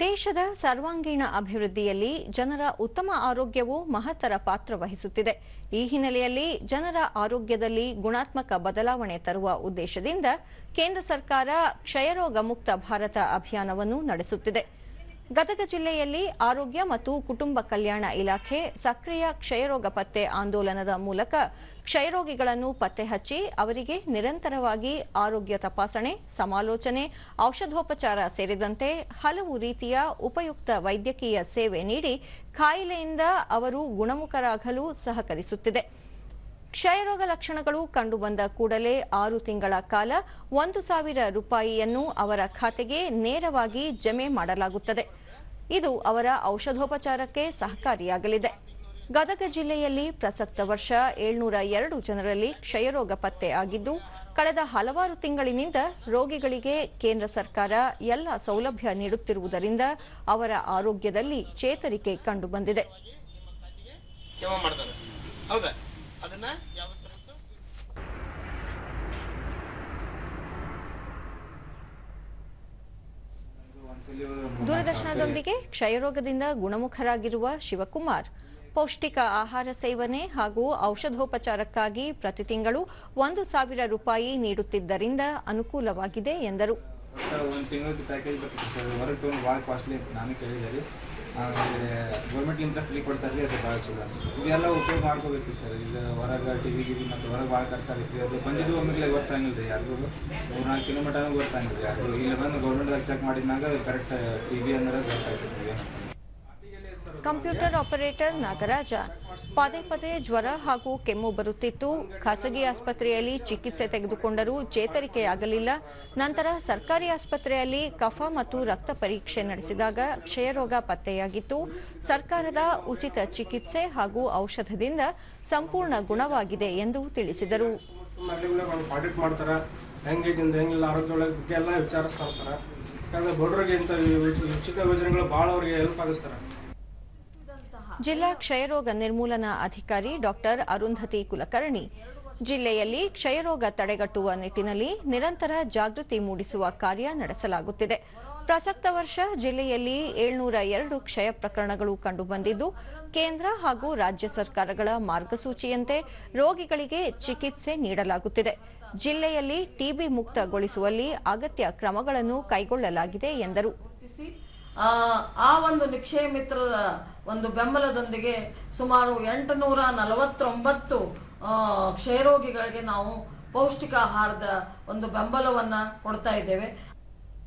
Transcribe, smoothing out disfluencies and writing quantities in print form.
ದೇಶದ ಸರ್ವಾಂಗೀಣ ಅಭಿವೃದ್ಧಿಯಲ್ಲಿ ಜನರ ಉತ್ತಮ ಆರೋಗ್ಯವು ಮಹತ್ತರ ಪಾತ್ರ ವಹಿಸುತ್ತಿದೆ. ಈ ಹಿನ್ನೆಲೆಯಲ್ಲಿ ಜನರ ಆರೋಗ್ಯದಲ್ಲಿ ಗುಣಾತ್ಮಕ ಬದಲಾವಣೆ ತರುವ ಉದ್ದೇಶದಿಂದ ಕೇಂದ್ರ ಸರ್ಕಾರ ಕ್ಷಯರೋಗ ಮುಕ್ತ ಭಾರತ ಅಭಿಯಾನವನ್ನು ನಡೆಸುತ್ತಿದೆ. ಗದಗ ಜಿಲ್ಲೆಯಲ್ಲಿ ಆರೋಗ್ಯ ಮತ್ತು ಕುಟುಂಬ ಕಲ್ಯಾಣ ಇಲಾಖೆ ಸಕ್ರಿಯ ಕ್ಷಯರೋಗ ಪತ್ತೆ ಆಂದೋಲನದ ಮೂಲಕ ಕ್ಷಯರೋಗಿಗಳನ್ನು ಪತ್ತೆ ಹಚ್ಚಿ ಅವರಿಗೆ ನಿರಂತರವಾಗಿ ಆರೋಗ್ಯ ತಪಾಸಣೆ, ಸಮಾಲೋಚನೆ, ಔಷಧೋಪಚಾರ ಸೇರಿದಂತೆ ಹಲವು ರೀತಿಯ ಉಪಯುಕ್ತ ವೈದ್ಯಕೀಯ ಸೇವೆ ನೀಡಿ ಕಾಯಿಲೆಯಿಂದ ಅವರು ಗುಣಮುಖರಾಗಲು ಸಹಕರಿಸುತ್ತಿದೆ. ಕ್ಷಯರೋಗ ಲಕ್ಷಣಗಳು ಕಂಡುಬಂದ ಕೂಡಲೇ 6 ತಿಂಗಳ ಕಾಲ 1,000 ರೂಪಾಯಿಯನ್ನು ಅವರ ಖಾತೆಗೆ ನೇರವಾಗಿ ಜಮೆ ಮಾಡಲಾಗುತ್ತದೆ. ಇದು ಅವರ ಔಷಧೋಪಚಾರಕ್ಕೆ ಸಹಕಾರಿಯಾಗಲಿದೆ. ಗದಗ ಜಿಲ್ಲೆಯಲ್ಲಿ ಪ್ರಸಕ್ತ ವರ್ಷ 702 ಜನರಲ್ಲಿ ಕ್ಷಯರೋಗ ಪತ್ತೆ ಆಗಿದ್ದು, ಕಳೆದ ಹಲವಾರು ತಿಂಗಳಿನಿಂದ ರೋಗಿಗಳಿಗೆ ಕೇಂದ್ರ ಸರ್ಕಾರ ಎಲ್ಲ ಸೌಲಭ್ಯ ನೀಡುತ್ತಿರುವುದರಿಂದ ಅವರ ಆರೋಗ್ಯದಲ್ಲಿ ಚೇತರಿಕೆ ಕಂಡುಬಂದಿದೆ. ದೂರದರ್ಶನದೊಂದಿಗೆ ಕ್ಷಯರೋಗದಿಂದ ಗುಣಮುಖರಾಗಿರುವ ಶಿವಕುಮಾರ್ ಪೌಷ್ಟಿಕ ಆಹಾರ ಸೇವನೆ ಹಾಗೂ ಔಷಧೋಪಚಾರಕ್ಕಾಗಿ ಪ್ರತಿ ತಿಂಗಳು 1,000 ರೂಪಾಯಿ ನೀಡುತ್ತಿದ್ದರಿಂದ ಅನುಕೂಲವಾಗಿದೆ ಎಂದರು. ಗೌರ್ಮೆಂಟ್ಲಿಂದ ಫ್ರೀ ಕೊಡ್ತಾರೆ, ಅದು ಭಾಳ ಚಲೋ. ಇದೆಲ್ಲ ಉಪಯೋಗ ಮಾಡ್ಕೋಬೇಕು ಸರ್. ಇದು ಹೊರಗೆ ಟಿವಿ ಮತ್ತು ಹೊರಗೆ ಭಾಳ ಖರ್ಚಾಗುತ್ತೆ. ಅದು ಬಂದಿದ್ದು ಒಮ್ಮೆಲೆ ಗೊತ್ತಾಗಿಲ್ಲ ರೀ ಯಾರಿಗೂ. 3-4 ಕಿಲೋಮೀಟರ್ ಗೊತ್ತಾಗಿಲ್ಲ ರೀ ಯಾರಿಗೂ. ಇಲ್ಲಿ ಬಂದು ಗೌರ್ಮೆಂಟ್ದಾಗ ಚೆಕ್ ಮಾಡಿದಾಗ ಅದು ಕರೆಕ್ಟ್ ಟಿವಿ ಅಂದ್ರೆ ಗೊತ್ತಾಗ್ತದೆ. ಕಂಪ್ಯೂಟರ್ ಆಪರೇಟರ್ ನಾಗರಾಜ ಪದೇ ಪದೇ ಜ್ವರ ಹಾಗೂ ಕೆಮ್ಮು ಬರುತ್ತಿತ್ತು. ಖಾಸಗಿ ಆಸ್ಪತ್ರೆಯಲ್ಲಿ ಚಿಕಿತ್ಸೆ ತೆಗೆದುಕೊಂಡರೂ ಚೇತರಿಕೆಯಾಗಲಿಲ್ಲ. ನಂತರ ಸರ್ಕಾರಿ ಆಸ್ಪತ್ರೆಯಲ್ಲಿ ಕಫ ಮತ್ತು ರಕ್ತ ಪರೀಕ್ಷೆ ನಡೆಸಿದಾಗ ಕ್ಷಯರೋಗ ಪತ್ತೆಯಾಗಿತ್ತು. ಸರ್ಕಾರದ ಉಚಿತ ಚಿಕಿತ್ಸೆ ಹಾಗೂ ಔಷಧದಿಂದ ಸಂಪೂರ್ಣ ಗುಣವಾಗಿದೆ ಎಂದು ತಿಳಿಸಿದರು. ಜಿಲ್ಲಾ ಕ್ಷಯರೋಗ ನಿರ್ಮೂಲನಾ ಅಧಿಕಾರಿ ಡಾಕ್ಟರ್ ಅರುಂಧತಿ ಕುಲಕರ್ಣಿ ಜಿಲ್ಲೆಯಲ್ಲಿ ಕ್ಷಯರೋಗ ತಡೆಗಟ್ಟುವ ನಿಟ್ಟಿನಲ್ಲಿ ನಿರಂತರ ಜಾಗೃತಿ ಮೂಡಿಸುವ ಕಾರ್ಯ ನಡೆಸಲಾಗುತ್ತಿದೆ. ಪ್ರಸಕ್ತ ವರ್ಷ ಜಿಲ್ಲೆಯಲ್ಲಿ 702 ಕ್ಷಯ ಪ್ರಕರಣಗಳು ಕಂಡುಬಂದಿದ್ದು, ಕೇಂದ್ರ ಹಾಗೂ ರಾಜ್ಯ ಸರ್ಕಾರಗಳ ಮಾರ್ಗಸೂಚಿಯಂತೆ ರೋಗಿಗಳಿಗೆ ಚಿಕಿತ್ಸೆ ನೀಡಲಾಗುತ್ತಿದೆ. ಜಿಲ್ಲೆಯಲ್ಲಿ ಟಿಬಿ ಮುಕ್ತಗೊಳಿಸುವಲ್ಲಿ ಅಗತ್ಯ ಕ್ರಮಗಳನ್ನು ಕೈಗೊಳ್ಳಲಾಗಿದೆ ಎಂದರು. ಆ ಒಂದು ನಿಕ್ಷಯ ಮಿತ್ರದ ಒಂದು ಬೆಂಬಲದೊಂದಿಗೆ ಸುಮಾರು 849 ಕ್ಷಯರೋಗಿಗಳಿಗೆ ನಾವು ಪೌಷ್ಟಿಕ ಆಹಾರದ ಒಂದು ಬೆಂಬಲವನ್ನು ಕೊಡ್ತಾ ಇದ್ದೇವೆ.